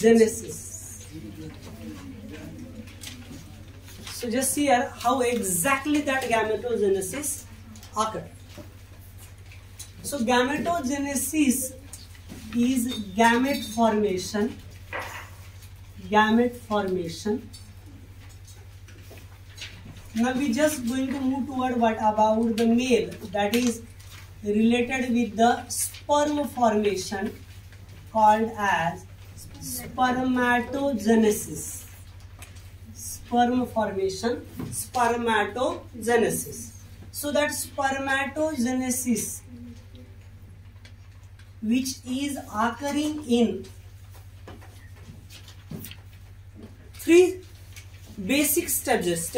Gametogenesis. So just see here how exactly that gametogenesis occurs. So gametogenesis is gamete formation. Gamete formation. Now we just going to move toward what about the male, that is related with the sperm formation called as spermatogenesis. Sperm formation, spermatogenesis. So that spermatogenesis, which is occurring in three basic stages.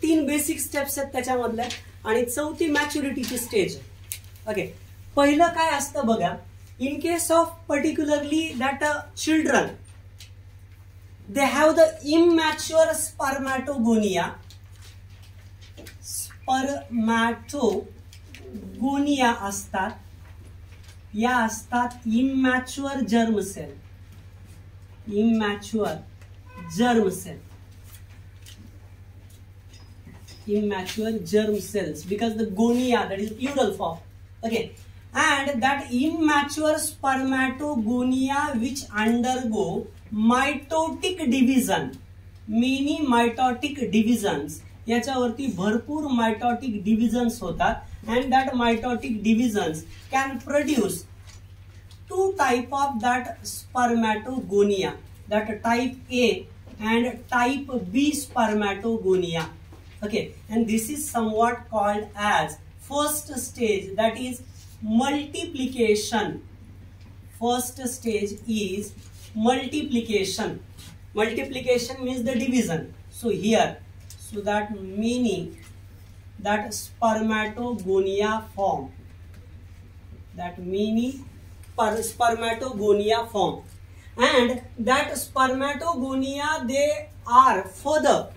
तीन basic steps आहेत त्याच्यामधल्या आणि चौथी मॅच्युरिटीची stage. Okay, पहिलं काय असतं बघा, in case of particularly that children they have the immature spermatogonia. Spermatogonia असतात, या असतात immature germ cell. Immature germ cell. Immature germ cells, because the gonia, that is plural form. Okay, and that immature spermatogonia which undergo mitotic division, many mitotic divisions, याच्यावरती भरपूर mitotic divisions होतात, and that mitotic divisions can produce two type of that spermatogonia, that type A and type B spermatogonia. Okay, and this is somewhat called as first stage, that is multiplication. First stage is multiplication. Multiplication means the division. So here, so that meaning that spermatogonia form. That meaning spermatogonia form. And that spermatogonia, they are further.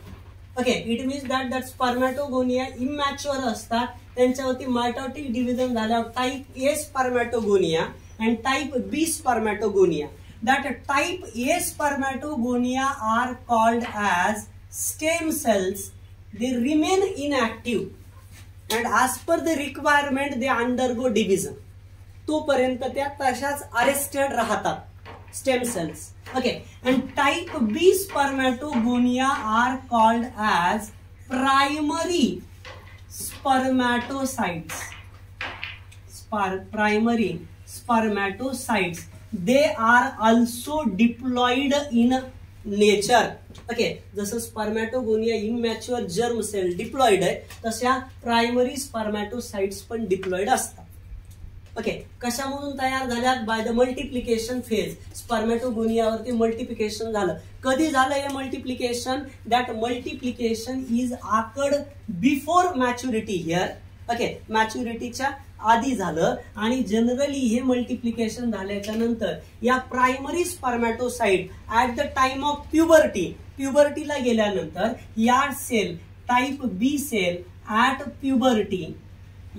Okay, it means that spermatogonia immature असतात, त्यांच्यावरती mitotic division झाल्यावर type A spermatogonia and type B spermatogonia. That type A spermatogonia are called as stem cells. They remain inactive and as per the requirement they undergo division. तोपर्यंत त्या तशाच arrested राहतात stem cells. Okay, and type B spermatogonia are called as primary spermatocytes. Primary spermatocytes. They are also diploid in nature. Okay, जसं spermatogonia immature germ cell diploid आहे, तशा primary spermatocytes पण diploid असतात. Okay, कशामधून तयार झाल्यात? By the multiplication phase. स्पर्मॅटोगोनियावरती multiplication झालं. कधी झालं हे multiplication? That multiplication is occurred before maturity here. Okay, मॅच्युरिटीच्या आधी झालं आणि जनरली हे मल्टिप्लिकेशन झाल्याच्या नंतर या primary spermatocyte at the time of प्युबर्टीला गेल्यानंतर या cell type B cell at puberty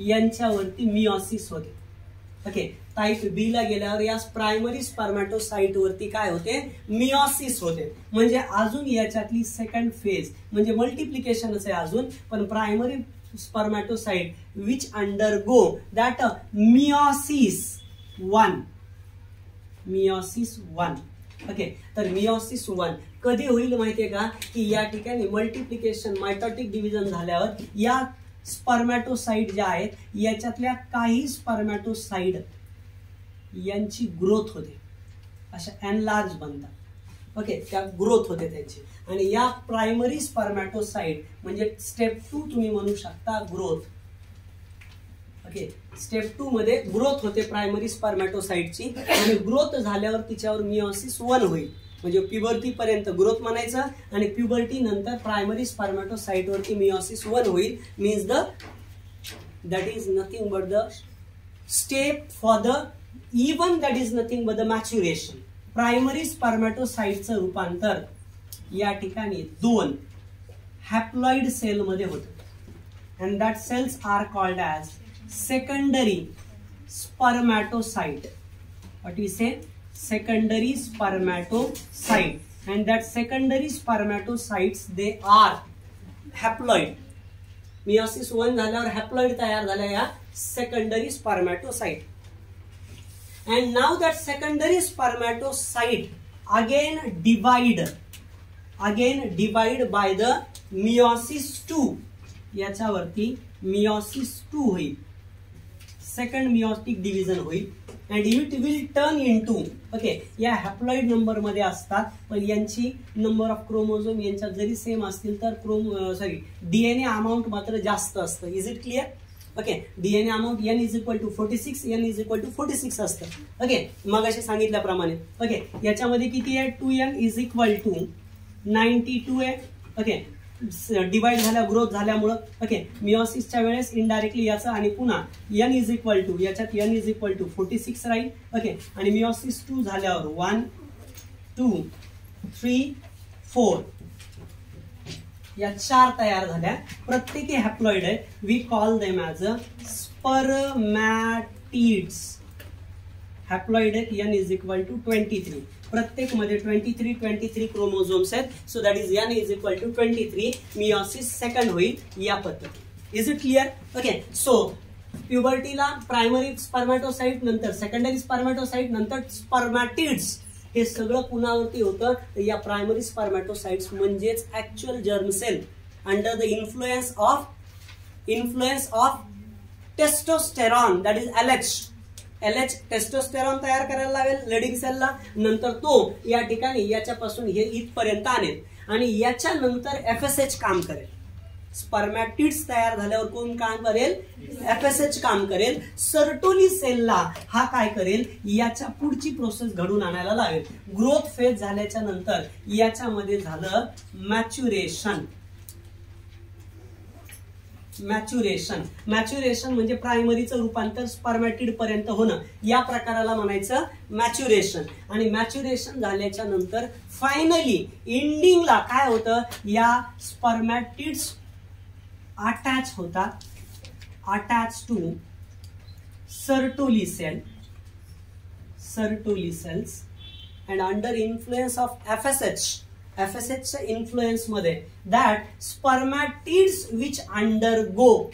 यांच्यावरती मिओसिस होते. ओके, टाइप बी ला गेल्यावर या प्रायमरी स्पर्मॅटोसाइट वरती काय होते? मिओसिस होते. म्हणजे अजून याच्यातली सेकंड फेज म्हणजे मल्टिप्लिकेशनच आहे अजून, पण primary spermatocyte which undergo that meiosis 1. Meiosis 1. Okay, तर मिओसिस 1 कधी होईल माहितीये का? की या ठिकाणी मल्टिप्लिकेशन मायटोटिक डिव्हिजन झाल्यावर या स्पर्मॅटोसाइट ज्या आहेत याच्यातल्या काही स्पर्मॅटोसाइट यांची ग्रोथ होते, अशा एनलार्ज बनतात. ओके, त्या ग्रोथ होते त्यांची. आणि या प्रायमरी स्पर्मॅटोसाइट म्हणजे स्टेप 2 तुम्ही म्हणू शकता ग्रोथ. ओके, स्टेप 2 मध्ये ग्रोथ होते प्रायमरी स्पर्मॅटोसाइटची आणि ग्रोथ झाल्यावर तिच्यावर मिओसिस 1 होईल. म्हणजे प्युबर्टी पर्यंत ग्रोथ म्हणायचं आणि प्युबर्टी नंतर प्रायमरी स्पर्मॅटोसाइट वरती मिओसिस 1 होईल. Means that is nothing but the step for the even that is nothing but the maturation. Primary स्पर्मॅटोसाइटचं रूपांतर या ठिकाणी 2 हॅप्लॉइड सेल मध्ये होतं. And that cells are called as secondary spermatocyte. What we say? secondary spermatocyte, and that secondary spermatocytes, they are haploid. meiosis 1 झाल्यावर haploid तयार झाल्या या secondary spermatocyte. And now that secondary spermatocyte again divide by the meiosis 2. याच्यावरती meiosis 2 होईल, second meiotic division होईल, and it will turn into, okay, या haploid number मध्ये असतात, पण यांची नंबर ऑफ क्रोमोझोम यांच्यात जरी सेम असतील तर डीएनए अमाउंट मात्र जास्त असतं. Is it clear? Okay, DNA amount n is equal to 46, n is equal to 46 असतं. ओके, मग असे सांगितल्याप्रमाणे. ओके, याच्यामध्ये किती आहे? 2n इज इक्वल टू 92 आहे. ओके, डिवाइड झाल्या, ग्रोथ झाल्यामुळं. ओके, मिओसिसच्या वेळेस इनडायरेक्टली याचं आणि पुन्हा n इज इक्वल टू, याच्यात n इज इक्वल टू 46 राहील. ओके, आणि मिओसिस 2 झाल्यावर 1 2 3 4 या 4 तयार झाल्या, प्रत्येकी हॅप्लॉइड आहे. We call them as a spermatids. Haploid आहेत, n इज इक्वल टू 23, प्रत्येक मध्ये 23 क्रोमोझोम्स आहेत. So that is n is equal to 23. Meiosis second होईल या पद्धतीने. Is it clear? Okay, so प्युबर्टीला प्रायमरी स्पर्मॅटोसाइट, नंतर सेकंडरी स्पर्मॅटोसाइट, नंतर स्पर्मॅटिड्स, हे सगळं पुनरावृत्ती होतं या प्रायमरी स्पर्मॅटोसाइट्स म्हणजेच actual germ cell under the influence of testosterone, that is LH testosterone तयार करायला लावेल लेडिंग सेलला, नंतर तो या ठिकाणी याच्यापासून हे इथपर्यंत आणेल आणि याच्यानंतर FSH काम करेल. स्पर्मॅटिड्स तयार झाल्यावर कोण काम करेल? FSH काम करेल. सर्टोली सेलला हा काय करेल? याच्या पुढची प्रोसेस घडून आणायला लावेल. ग्रोथ फेज झाल्याच्या नंतर याच्यामध्ये झालं मॅच्युरेशन म्हणजे प्रायमरीचं रूपांतर स्पर्मॅटिड पर्यंत होणं, या प्रकाराला म्हणायचं मॅच्युरेशन. आणि मॅच्युरेशन झाल्याच्या नंतर फायनली एंडिंगला काय होतं? या स्पर्मॅटिड्स अटॅच होतात, attach to Sertoli cells, and under influence of FSHच्या इन्फ्लुएन्स मध्ये that spermatids which undergo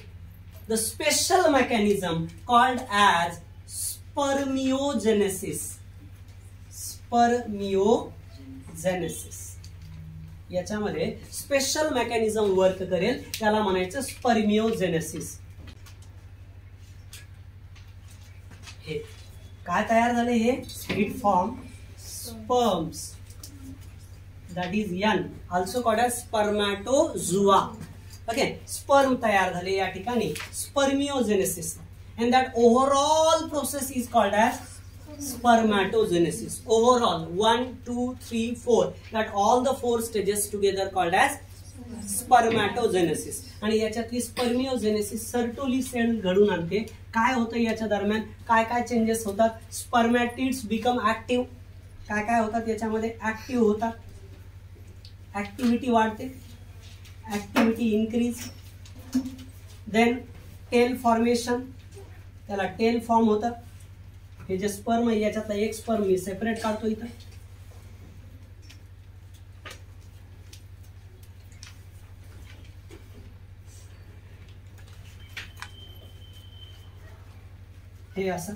the special mechanism called as spermiogenesis. याच्यामध्ये स्पेशल मेकॅनिझम वर्क करेल, त्याला म्हणायचं स्पर्मिओजेनेसिस. हे काय तयार झाले? हे it form sperms, that is n, also called as spermatozoa. Okay, sperm तयार झाले या ठिकाणी, spermiogenesis, and that overall process is called as spermatogenesis. Overall 1 2 3 4, that all the 4 stages together called as spermatogenesis. आणि याच्यातली स्पर्मिओजेनेसिस सर्टोली सेल घडून आणते. काय होतं याच्या दरम्यान? काय काय चेंजेस होतात? Spermatids become active. काय काय होतात याच्यामध्ये? ऍक्टिव्ह होतात, ऍक्टिव्हिटी वाढते, activity increase. Then tail formation, त्याला टेल फॉर्म होतं. हे जे स्पर्म आहे याच्यातला एक स्पर्म मी सेपरेट काढतो इथं. हे असं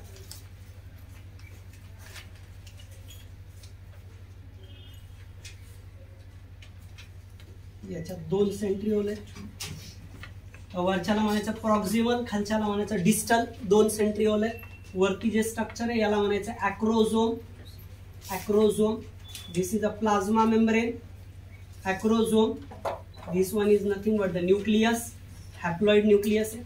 याच्यात 2 सेंट्रिओल आहेत. वरच्याला म्हणायचं प्रॉक्सिमल, खालच्याला म्हणायचं डिस्टल. 2 सेंट्रिओल आहे. वरती जे स्ट्रक्चर आहे याला म्हणायचं acrosome. This is a plasma membrane. Acrosome, this one is nothing but the nucleus, haploid nucleus आहे.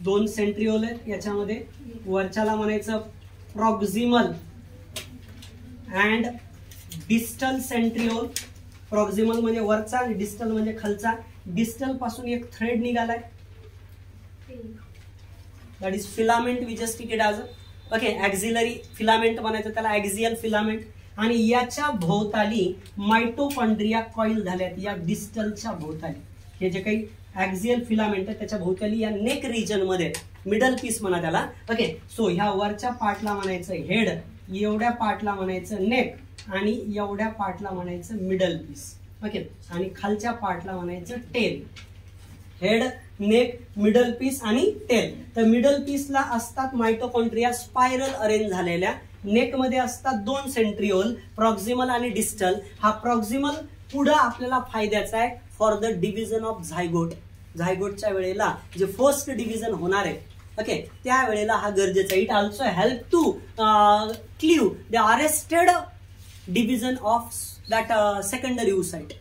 2 सेंट्रिओल आहेत याच्यामध्ये. वरच्याला म्हणायचं proximal and distal centriole. Proximal म्हणजे वरचा आणि डिस्टल म्हणजे खालचा. डिस्टल पासून एक थ्रेड निघालाय, that is filament. We just take it as okay axillary filament म्हणायचं त्याला, ॲक्झियल फिलामेंट. आणि याच्या भोवताली मायटोकॉन्ड्रिया कॉईल झाल्यात या डिस्टलच्या भोवताली. हे जे काही ॲक्झियल फिलामेंट आहे त्याच्या भोवताली या नेक रिजन मध्ये, मिडल पीस म्हणा त्याला. ओके, सो ह्या वरच्या पार्टला म्हणायचं हेड, एवढ्या पार्टला म्हणायचं नेक आणि एवढ्या पार्टला म्हणायचं मिडल पीस. ओके, आणि खालच्या पार्टला म्हणायचं tail. Head, neck, middle piece आणि टेल. तर मिडल पीसला असतात मायटोकॉन्ड्रिया स्पायरल अरेंज झालेल्या. नेक मध्ये असतात 2 सेंट्रिओल, प्रॉक्सिमल आणि डिस्टल. हा प्रॉक्सिमल पुढे आपल्याला फायद्याचा आहे for the division of zygote. झायगोटच्या वेळेला जे फर्स्ट डिव्हिजन होणार आहे, ओके, त्या वेळेला हा गरजेचा. It also help to cleave the arrested division of that secondary oocyte.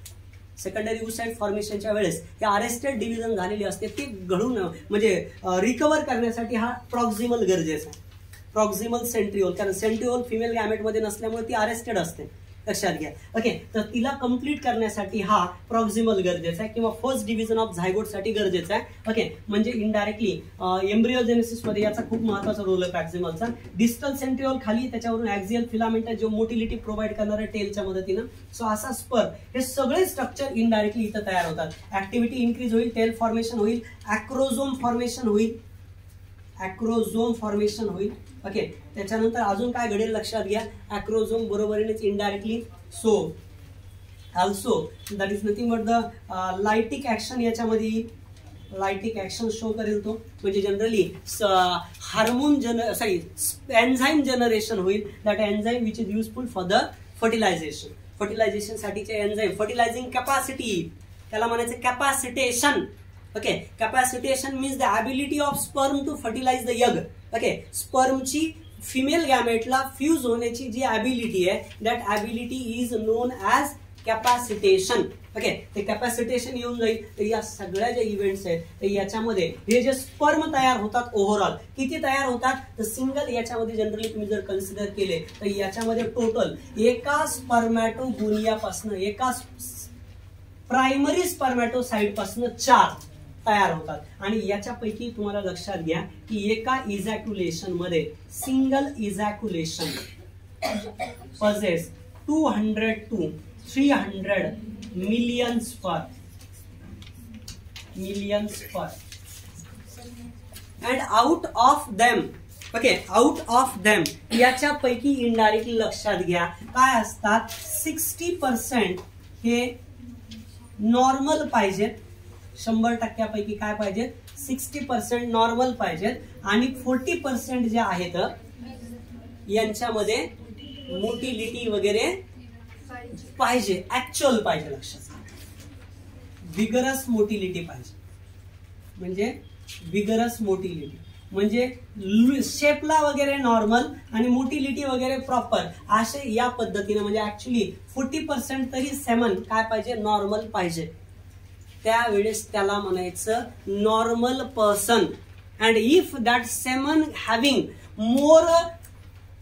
Secondary oocyte फॉर्मेशनच्या वेळेस हे अरेस्टेड डिव्हिजन झालेली असते, ते घडून म्हणजे रिकव्हर करण्यासाठी हा प्रॉक्सिमल गरजेचा आहे. प्रॉक्सिमल सेंट्रिओल, कारण सेंट्रिओल फिमेल गॅमेट मध्ये नसल्यामुळे ती अरेस्टेड असते, लक्षात घ्या. ओके, तर तिला कम्प्लीट करण्यासाठी हा प्रॉक्सिमल गरजेचा आहे किंवा फर्स्ट डिव्हिजन ऑफ झायगोट साठी गरजेचा आहे. ओके, म्हणजे इनडायरेक्टली एम्ब्रिओजेनेसिस मध्ये याचा खूप महत्वाचा रोल आहे प्रॉक्सिमलचा. डिस्टल सेंट्रिओल खाली, त्याच्यावरून ऍक्झियल फिलामेंट जो मोटिलिटी प्रोव्हाइड करणार आहे टेलच्या मदतीनं. सो असा स्पर, हे सगळे स्ट्रक्चर इनडायरेक्टली इथं तयार होतात. ऍक्टिव्हिटी इन्क्रीज होईल, टेल फॉर्मेशन होईल, अॅक्रोझोम फॉर्मेशन होईल, अॅक्रोझोम फॉर्मेशन होईल. ओके, त्याच्यानंतर अजून काय घडेल लक्षात घ्या. अॅक्रोझोम बरोबरीनेच indirectly so also that is nothing but the lytic action याच्यामध्ये येईल. लायटिक ऍक्शन शो करेल तो, म्हणजे जनरली हार्मोन एन्झाईम जनरेशन होईल. That enzyme which is useful for the fertilization. Fertilization साठीचे एन्झाईम, फर्टिलायझिंग कॅपॅसिटी, त्याला म्हणायचं capacitation. Okay, capacitation means the ability of sperm to fertilize the egg. Okay, स्पर्मची female गॅमेटला fuse होण्याची जी ability आहे, that ability is known as कॅपॅसिटेशन. Okay, ते कॅपॅसिटेशन येऊन जाईल. तर या सगळ्या ज्या इव्हेंट्स आहेत, तर याच्यामध्ये हे जे स्पर्म तयार होतात ओव्हरऑल किती तयार होतात, तर सिंगल याच्यामध्ये जनरली तुम्ही जर कन्सिडर केले तर याच्यामध्ये टोटल एका स्पर्मॅटोगोनियापासून, एका प्रायमरी स्पर्मॅटोसाइट पासून 4 तयार होतात. आणि याच्यापैकी तुम्हाला लक्षात घ्या की एका इजॅक्युलेशन मध्ये, single ejaculation possess 200 to 300 million sperm. And out of them, okay, out of them याच्यापैकी इनडायरेक्टली लक्षात घ्या काय असतात, 60% हे नॉर्मल पाहिजेत. 100% काय पाहिजेत, 60% नॉर्मल पाहिजेत. आणि 40% जे आहेत यांच्यामध्ये मोटिलिटी वगैरे पाहिजे, ऍक्च्युअल पाहिजे. लक्षात, विगरस मोटिलिटी पाहिजे. म्हणजे विगरस मोटिलिटी म्हणजे शेपला वगैरे नॉर्मल आणि मोटिलिटी वगैरे प्रॉपर, असे या पद्धतीने. म्हणजे ऍक्च्युली 40% तरी सेमन काय पाहिजे, नॉर्मल पाहिजे. त्यावेळेस त्याला म्हणायचं normal person. And if that semen having more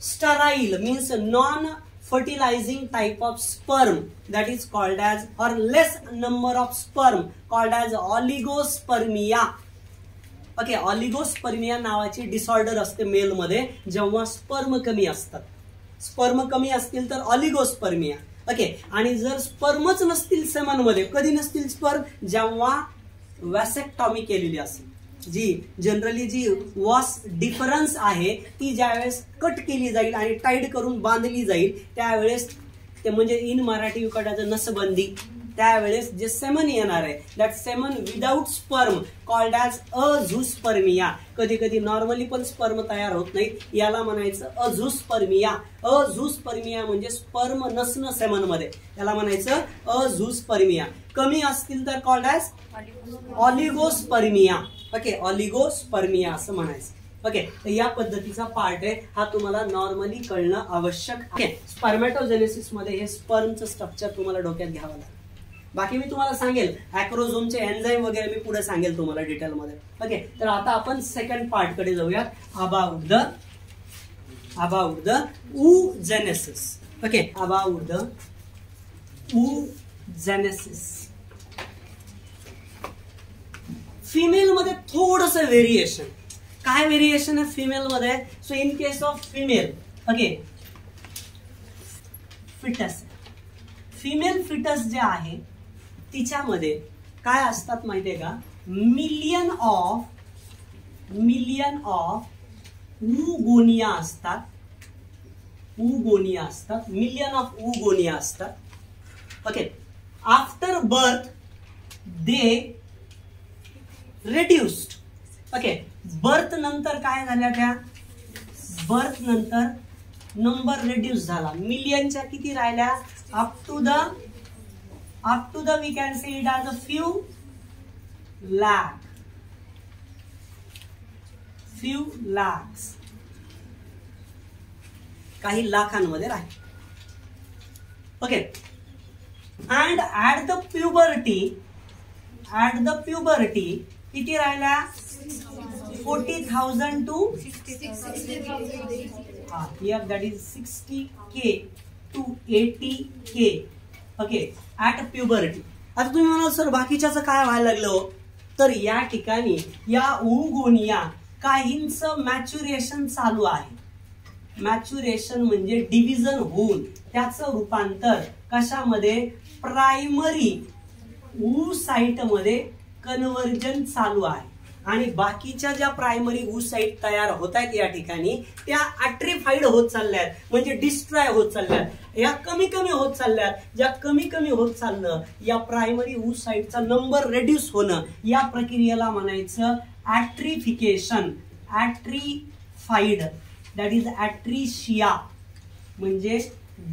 sterile means non fertilizing type of sperm, that is called as, or less number of sperm called as oligospermia. Okay, oligospermia नावाची disorder असते mail मध्ये जेव्हा sperm कमी असतात. Sperm कमी असतील तर oligospermia. Okay, आणि जर स्पर्मच नसतील सेमन मध्ये, कधी नसतील स्पर्म, जेव्हा वॅसेक्टॉमी केलेली असेल, जी जनरली जी वॉस डिफरन्स आहे ती ज्यावेळेस कट केली जाईल आणि टाईट करून बांधली जाईल, त्यावेळेस ते म्हणजे इन मराठी युकाटाचं नसबंदी, त्यावेळेस जे सेमन येणार आहे, that semen without sperm called as azoospermia. कधी कधी नॉर्मली पण स्पर्म तयार होत नाही, याला म्हणायचं अझूस्पर्मिया. अझूस्पर्मिया म्हणजे स्पर्म नसणं सेमन मध्ये, याला म्हणायचं अझूस्पर्मिया. कमी असतील तर called as oligospermia. Okay, oligospermia असं म्हणायचं. ओके, तर या पद्धतीचा पार्ट आहे हा, तुम्हाला नॉर्मली कळणं आवश्यक आहे. स्पर्मॅटोजेनेसिस मध्ये हे स्पर्मचं स्ट्रक्चर तुम्हाला डोक्यात घ्यावं लागेल. बाकी मी तुम्हाला सांगेल अॅक्रोझोमचे एन्झाईम वगैरे मी पुढे सांगेल तुम्हाला डिटेलमध्ये. ओके, तर आता आपण सेकंड पार्ट कडे जाऊयात, about the oogenesis. Okay, about the oogenesis. Female मध्ये थोडस व्हेरिएशन. काय व्हेरिएशन आहे फिमेल मध्ये? So in case of female, okay, foetus, female foetus जे आहे तिच्यामध्ये काय असतात माहितीये का, मिलियन ऑफ oogonia असतात. oogonia असतात, मिलियन ऑफ oogonia असतात. Okay, after birth they reduced. Okay, birth नंतर काय झाल्या त्या, बर्थ नंतर नंबर रिड्यूस झाला, मिलियनच्या किती राहिल्या, up to the we can say it as a few lakhs, काही लाखांमध्ये राहील. Okay, and at the puberty किती राहिल्या, 40,000 to here that is 60K to 80K. Okay, at puberty. आता तुम्ही म्हणाल सर बाकीच्याच काय व्हायला लागलं, तर या ठिकाणी या oogonia काहींचं मॅच्युरेशन चालू आहे. मॅच्युरेशन म्हणजे डिव्हिजन होऊन त्याचं रूपांतर कशामध्ये, प्रायमरी oocyte मध्ये कन्व्हर्जन चालू आहे. आणि बाकीच्या ज्या प्रायमरी oocyte तयार होत आहेत या ठिकाणी त्या अट्रिफाईड होत चालल्यात, म्हणजे डिस्ट्रॉय होत चालल्यात, या कमी कमी होत चालल्यात. ज्या कमी कमी होत चाललं या प्रायमरी oocyteचा नंबर रेड्यूस होणं, या प्रक्रियेला म्हणायचं ऍट्रिफिकेशन. ऍट्रिफाईड दॅट इज ऍट्रिशिया म्हणजे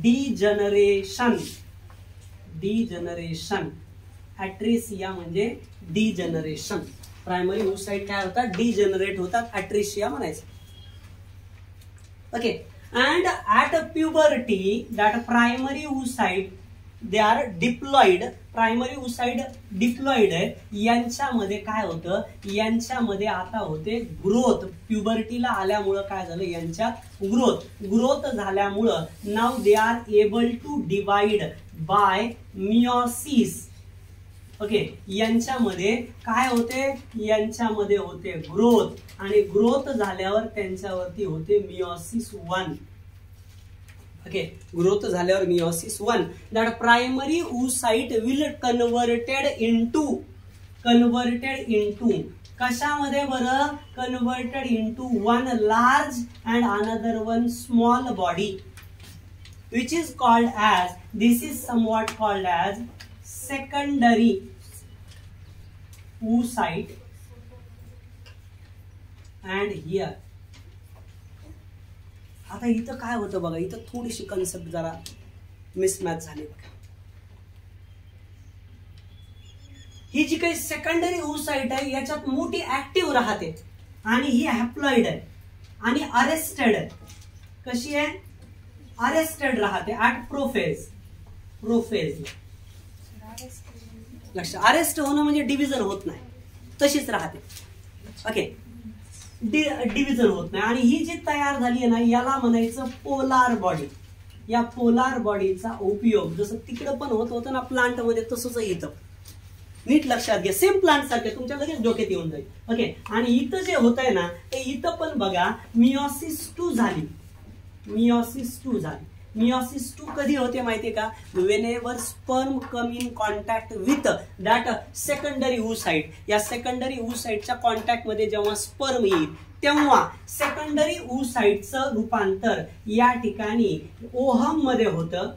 डिजनरेशन. ऍट्रिशिया म्हणजे डिजनरेशन. प्रायमरी oocyte काय होतात, डिजनरेट होतात, ऍट्रिशिया म्हणायचं. Okay, and at puberty that primary oocyte they are diploid. Primary oocyte diploid आहे, यांच्यामध्ये काय होतं, यांच्यामध्ये आता होते ग्रोथ. प्युबर्टीला आल्यामुळं काय झालं, यांच्यात ग्रोथ झाल्यामुळं now they are able to divide by meiosis. Okay, यांच्यामध्ये काय होते, यांच्यामध्ये होते ग्रोथ, आणि ग्रोथ झाल्यावर त्यांच्यावरती होते मियोसिस 1. ओके, ग्रोथ झाल्यावर meiosis 1. That primary oocyte will converted into कशामध्ये बरं, converted into one large and another one small body, which is called as, this is somewhat called as secondary oocyte. and here आता इथं काय होतं बघा, इथं थोडीशी कन्सेप्ट जरा मिसमॅच झाली बघा. ही जी काही सेकंडरी oocyte आहे याच्यात मोठी ऍक्टिव्ह राहते, आणि ही हॅप्लॉइड आहे आणि अरेस्टेड आहे. कशी आहे, अरेस्टेड राहते ऍट प्रोफेज. लक्ष, अरेस्ट होणं म्हणजे डिव्हिजन होत नाही, तशीच राहते. ओके, डिव्हिजन होत नाही. आणि ही जी तयार झाली आहे ना, याला म्हणायचं पोलार बॉडी. या पोलार बॉडीचा उपयोग जसं तिकडं पण होत होतं ना प्लांट मध्ये, तसंच इथं. नीट लक्षात घ्या, सेम प्लांट सारखे तुमच्या लगेच डोक्यात येऊन जाईल. ओके, आणि इथं जे होत आहे ना, ते इथं पण बघा मियोसिस 2 झाली. मियोसिस 2 कधी होते माहितीये का, whenever sperm come in contact with that secondary oocyte. या सेकंडरी oocyteच्या कॉन्टॅक्ट मध्ये जेव्हा स्पर्म येईल तेव्हा सेकंडरी oocyteचं रूपांतर या ठिकाणी ओहम मध्ये होतं.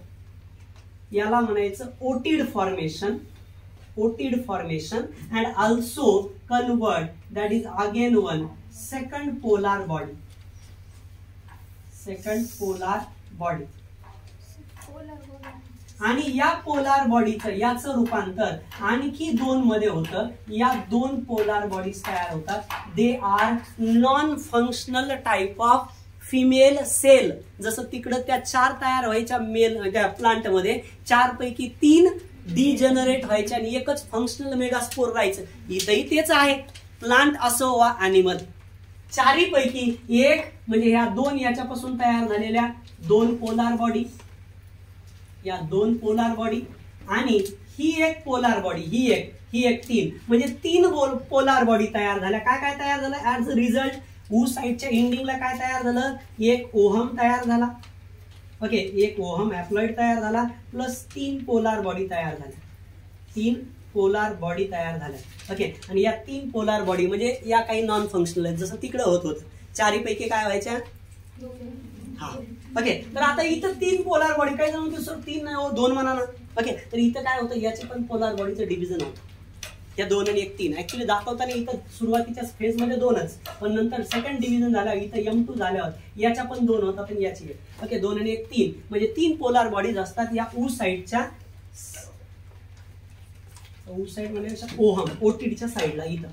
याला म्हणायचं ओटिड formation. And also convert that is again one second polar body. आणि या पोलार बॉडीचं याचं रूपांतर आणखी 2 मध्ये होतं. या 2 पोलार बॉडीज तयार होतात. They are non functional type of female cell. जसं तिकडं त्या 4 तयार व्हायच्या मेल त्या प्लांट मध्ये, 4 पैकी 3 डिजनरेट व्हायच्या आणि एकच फंक्शनल मेगास्पोर राहायचं. इथंही तेच आहे, प्लांट असो वा अॅनिमल. 4 पैकी 1 म्हणजे ह्या 2 याच्यापासून तयार झालेल्या 2 पोलार बॉडी, या 2 पोलार बॉडी, आणि ही एक पोलार बॉडी, ही एक 3 म्हणजे 3 पोलार बॉडी तयार झाल्या. काय तयार झालं ऍज अ रिझल्ट, oocyteच्या एंडिंगला काय तयार झालं, एक ओहम तयार झाला. ओके, एक ओहम हॅप्लॉइड तयार झाला, प्लस 3 पोलार बॉडी तयार झाल्या. 3 पोलार बॉडी तयार झाल्या. ओके, आणि या 3 पोलार बॉडी म्हणजे या काही नॉन फंक्शनल आहेत, जसं तिकडे होत होतं. 4 पैकी काय व्हायच्या, हा ओके. तर आता इथं 3 पोलार बॉडी, काही जण म्हणतो सर 3 नाही हो 2 म्हणा ना. ओके, तर इथं काय होतं, याचे पण पोलार बॉडीचं डिव्हिजन होतं. या 2 आणि 1 3 ऍक्च्युली दाखवताना इथं सुरुवातीच्या फेज मध्ये 2च, पण नंतर सेकंड डिव्हिजन झाल्यावर इथं M2 झाल्यावर याच्या पण 2 होतात आणि याची 1. ओके, 2 आणि 1 3 म्हणजे 3 पोलार बॉडीज असतात या U साइडच्या. U साइड म्हणजे ओहम OTDच्या साइडला इथं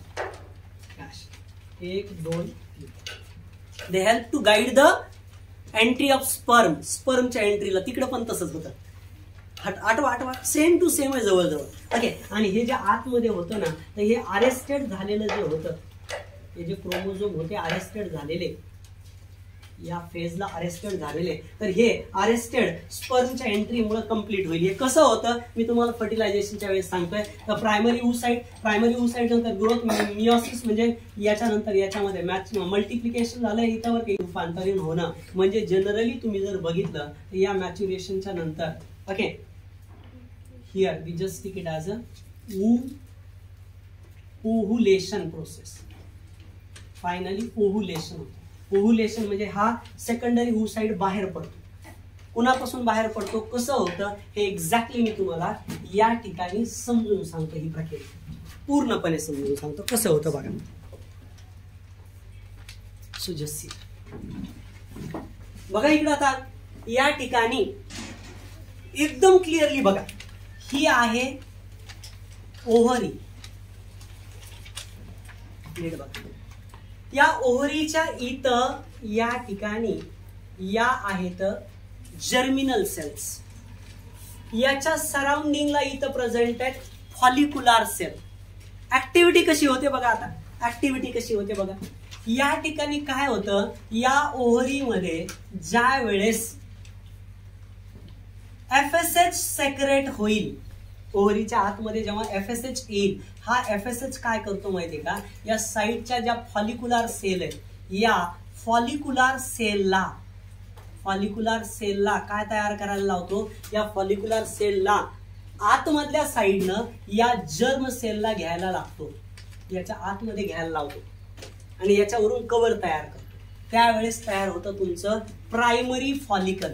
1 2 3. They help to guide the entry of स्पर्मच्या एंट्रीला. तिकडे पण तसंच होतं. आठवा सेम टू सेम आहे जवळजवळ. ओके, आणि हे जे आतमध्ये होतं ना, तर हे अरेस्टेड झालेलं जे होतं, हे जे क्रोमोझोम होते अरेस्टेड झालेले, या फेजला अरेस्टेड झालेले, तर हे अरेस्टेड स्पर्मच्या एंट्रीमुळे कम्प्लीट होईल. हे कसं होतं मी तुम्हाला फर्टिलायझेशनच्या वेळेस सांगतोय. तर प्रायमरी ऊ साईड नंतर ग्रोथ मियोसिस म्हणजे याच्यानंतर याच्यामध्ये मल्टिप्लिकेशन झालं, इथं काही रूपांतरण होणं. म्हणजे जनरली तुम्ही जर बघितलं तर या मॅच्युरेशनच्या नंतर okay, here we just take it as a ovulation process. Finally ovulation होतं. ओव्हुलेशन म्हणजे हा सेकंडरी ऊ साइड बाहेर पडतो. कुणापासून बाहेर पडतो, कसं होतं हे एक्झॅक्टली मी तुम्हाला या ठिकाणी समजून सांगतो. ही प्रक्रिया पूर्णपणे समजून सांगतो कसं होतं बघा. सुजस्सी बघा इकडं आता या ठिकाणी एकदम क्लिअरली बघा, ही आहे ओव्हरी. नीट बघा, या ओव्हरीच्या इथं या ठिकाणी या आहेत जर्मिनल सेल्स. याच्या सराउंडिंगला इथं प्रेझेंट आहेत फॉलिक्युलर सेल. ऍक्टिव्हिटी कशी होते बघा. आता ऍक्टिव्हिटी कशी होते बघा. या ठिकाणी काय होतं, या ओव्हरीमध्ये ज्या वेळेस FSH सेक्रेट होईल, ओव्हरीच्या आतमध्ये जेव्हा FSH येईल, हा FSH काय करतो माहितीये का, या साईडच्या ज्या फॉलिक्युलर सेल आहेत, या फॉलिक्युलर सेलला काय तयार करायला लावतो, या फॉलिक्युलर सेलला आतमधल्या साईडनं या जर्म सेलला घ्यायला लागतो, याच्या आतमध्ये घ्यायला लावतो आणि याच्यावरून कव्हर तयार करतो. त्यावेळेस तयार होतं तुमचं प्रायमरी फॉलिकल.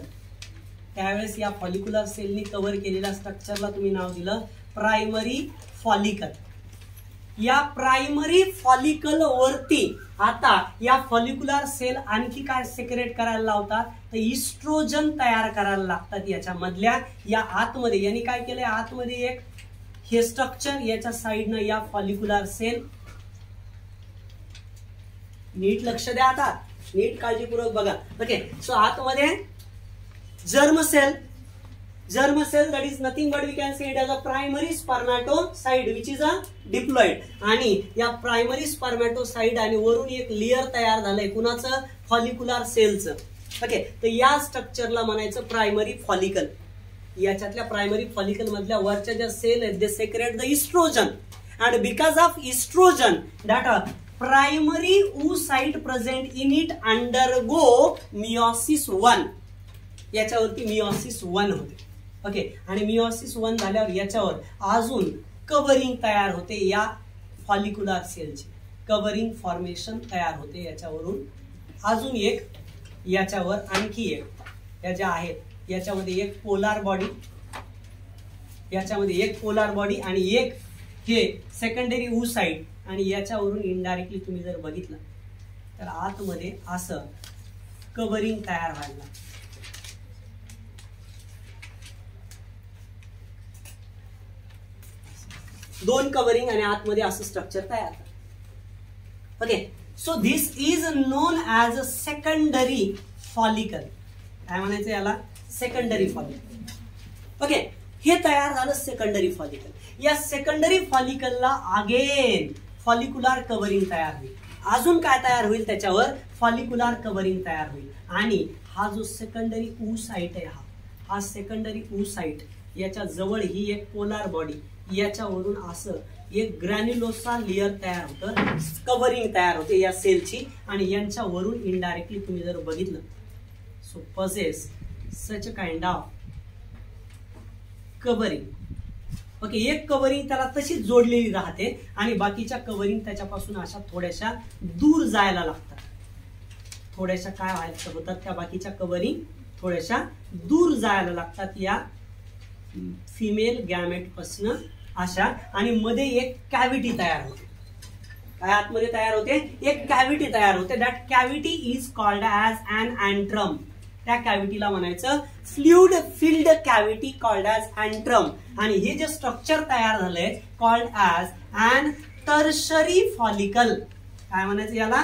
त्यावेळेस या फॉलिक्युलर सेलनी कव्हर केलेल्या स्ट्रक्चरला तुम्ही नाव दिलं प्रायमरी फॉलिकल. या प्रायमरी फॉलिकल वरती आता या फॉलिक्युलर सेल आणखी काय सेक्रेट करायला लावतात, तर इस्ट्रोजन तयार करायला लागतात याच्यामधल्या. या आतमध्ये यांनी काय केलंय, आतमध्ये एक हे स्ट्रक्चर, याच्या साईडनं या फॉलिक्युलर सेल. नीट लक्ष द्या, आता नीट काळजीपूर्वक बघा. ओके, सो आतमध्ये germ cell that is nothing but we can say it as a primary spermatocyte which is a diploid. आणि या प्रायमरी स्पर्मॅटोसाइड आणि वरून एक लेअर तयार झालंय कुणाचं, फॉलिक्युलर सेलचं. ओके, तर या स्ट्रक्चरला म्हणायचं प्रायमरी फॉलिकल. याच्यातल्या प्रायमरी फॉलिकल मधल्या वरच्या ज्या सेल आहेत, they secrete the oestrogen, and because of oestrogen that primary oocyte present in it undergo meiosis 1. याच्यावरती मियोसिस 1 होते. ओके, आणि मियोसिस 1 झाल्यावर याच्यावर अजून कव्हरिंग तयार होते, या फॉलिक्युलर सेलची कव्हरिंग फॉर्मेशन तयार होते. याच्यावरून अजून एक, याच्यावर आणखी एक, या ज्या आहेत याच्यामध्ये एक पोलार बॉडी, याच्यामध्ये एक पोलार बॉडी आणि एक हे सेकंडरी oocyte. आणि याच्यावरून इनडायरेक्टली तुम्ही जर बघितलं तर आतमध्ये असं कव्हरिंग तयार व्हायला, दोन कव्हरिंग आणि आतमध्ये असं स्ट्रक्चर तयार. Okay, so this is known as a secondary follicle. काय म्हणायचं याला, सेकंडरी फॉलिकल. ओके, हे तयार झालं सेकंडरी फॉलिकल. या सेकंडरी फॉलिकलला अगेन फॉलिक्युलर कव्हरिंग तयार होईल. अजून काय तयार होईल, त्याच्यावर फॉलिक्युलर कव्हरिंग तयार होईल. आणि हा जो सेकंडरी oocyte आहे, हा सेकंडरी oocyte, याच्या जवळ ही एक पोलार बॉडी, याच्यावरून असं एक ग्रॅन्युलोसा लेअर तयार होतं, कव्हरिंग तयार होते या सेलची. आणि यांच्यावरून इनडायरेक्टली तुम्ही जर बघितलं, so possesses such kind of covering. Okay, एक कव्हरिंग त्याला तशीच जोडलेली राहते आणि बाकीच्या कव्हरिंग त्याच्यापासून अशा थोड्याशा दूर जायला लागतात. थोड्याशा काय व्हायचं होतात, त्या बाकीच्या कवरिंग थोड्याशा दूर जायला लागतात या फिमेल गॅमेट पासून अशा, आणि मध्ये एक कॅव्हिटी तयार होते. काय आतमध्ये तयार होते? एक कॅव्हिटी तयार होते. That cavity is called as an antrum. त्या कॅव्हिटीला म्हणायचं fluid filled cavity called as antrum. आणि हे जे स्ट्रक्चर तयार झालंय called as an tertiary follicle. काय म्हणायचं याला?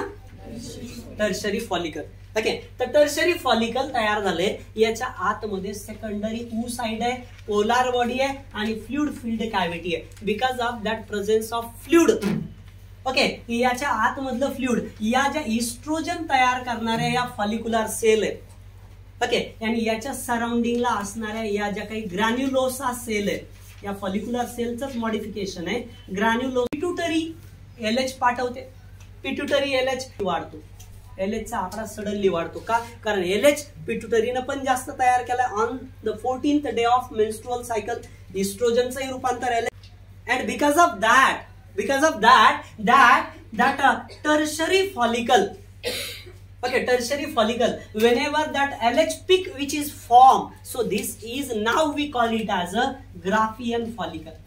Tertiary follicle. ओके, तर टर्शरी फॉलिकल तयार झाले. याच्या आतमध्ये सेकंडरी oocyte आहे, पोलार बॉडी आहे आणि फ्लुइड फिल्ड कॅव्हिटी आहे. Because of that presence of fluid. Okay, याच्या आतमधलं फ्लुइड या ज्या इस्ट्रोजन तयार करणाऱ्या या फॉलिक्युलर सेल आहे. ओके, आणि याच्या सराउंडिंगला असणाऱ्या या ज्या काही ग्रॅन्युलोसा सेल आहे, या फॉलिक्युलर सेलचंच मॉडिफिकेशन आहे. पिट्युटरी LH पाठवते. पिट्युटरी LH वाढतो. LH चा आकडा सडनली वाढतो. का? कारण LH पिट्युटरीनं पण जास्त तयार केला. On the 14th day of menstrual cycle इस्ट्रोजनचंही रूपांतर LH. And because of that tertiary follicle, okay, tertiary follicle, whenever that LH peak which is formed, so this is now we call it as a Graafian follicle.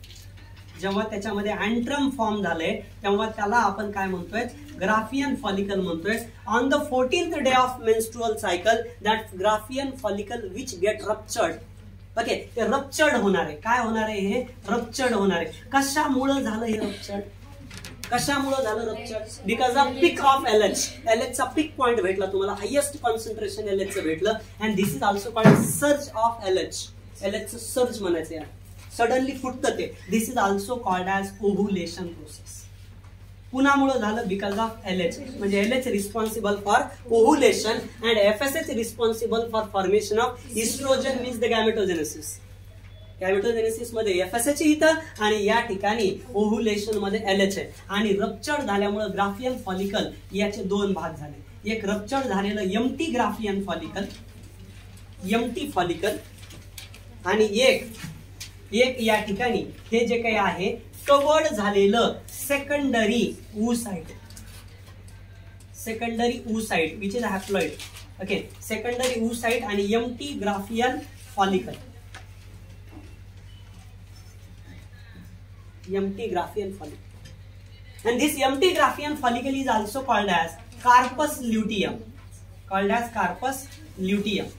जेव्हा त्याच्यामध्ये अँट्रम form झाले तेव्हा त्याला आपण काय म्हणतोय? ग्राफियन फॉलिकल म्हणतोय. On the 14th day of menstrual cycle that Graafian follicle which get ruptured. Okay, ते रप्चर्ड होणार आहे. काय होणार आहे? हे रप्चर्ड होणार आहे. कशामुळे झालं हे रप्चर्ड? कशामुळे झालं ruptured? Because off peak of LH. LH चा पीक पॉइंट भेटला तुम्हाला, हायेस्ट कॉन्सन्ट्रेशन LH चं भेटलं. And this is also called surge of LH. LH चं सर्ज म्हणायचं यार, सडनली फुटतं ते. This is also called as ovulation process. पुन्हामुळे झालं बिकॉज ऑफ LH. म्हणजे LH responsible for ovulation and FSH responsible for formation of oestrogen means the gametogenesis. Gametogenesis मध्ये FSH इथं आणि या ठिकाणी ओव्हुलेशन मध्ये LH आहे. आणि रप्चर्ड झाल्यामुळे ग्राफियन फॉलिकल याचे दोन भाग झाले. एक रप्चर्ड झालेलं empty Graafian follicle, empty follicle, आणि एक या ठिकाणी हे जे काही आहे कवर्ड झालेलं secondary oocyte. Secondary oocyte which is haploid. Okay, secondary oocyte आणि empty Graafian follicle. Empty Graafian follicle. And this empty Graafian follicle is also called as carpus luteum. Called as carpus luteum.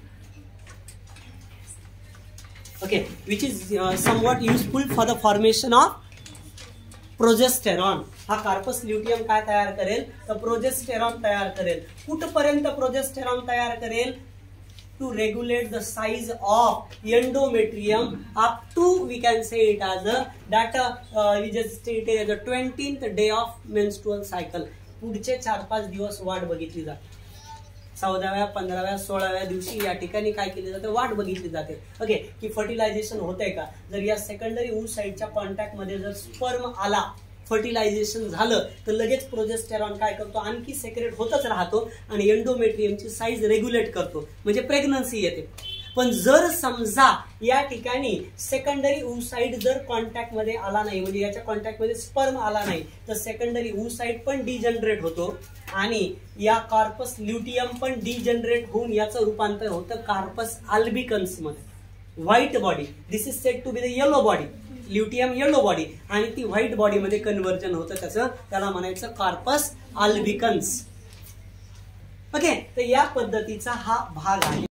Okay, which is somewhat useful for the formation of progesterone. हा corpus luteum काय तयार करेल? तर progesterone तयार करेल. कुठपर्यंत progesterone तयार करेल? To regulate the size of endometrium up to, we can say it as we just stated as the 20th day of menstrual cycle. पुढचे 4-5 दिवस वाट बघितली जाते. 14व्या, 15व्या, 16व्या दिवशी या ठिकाणी काय केले जाते? वाट बघितली जाते. ओके, की फर्टिलायझेशन होतंय का? जर या सेकंडरी oocyteच्या कॉन्टॅक्ट मध्ये जर स्पर्म आला, फर्टिलायझेशन झालं, तर लगेच प्रोजेस्टेरॉन काय करतो? आणखी सेक्रेट होतच राहतो आणि एंडोमेट्रियमची साईज रेग्युलेट करतो, म्हणजे प्रेग्नन्सी येते. पण जर समजा या ठिकाणी सेकंडरी oocyte जर कॉन्टॅक्ट मध्ये आला नाही, म्हणजे याच्या कॉन्टॅक्ट मध्ये स्पर्म आला नाही, तर सेकंडरी oocyte पण डिजनरेट होतो आणि या कार्पस ल्युटियम पण डिजनरेट होऊन याचं रूपांतर होतं कार्पस अल्बिकन्स मध्ये. White body, this is said to be the yellow body. Luteum yellow body आणि ती व्हाईट बॉडी मध्ये कन्व्हर्जन होतं त्याचं, त्याला म्हणायचं कार्पस अल्बिकन्स. ओके, तर या पद्धतीचा हा भाग आहे.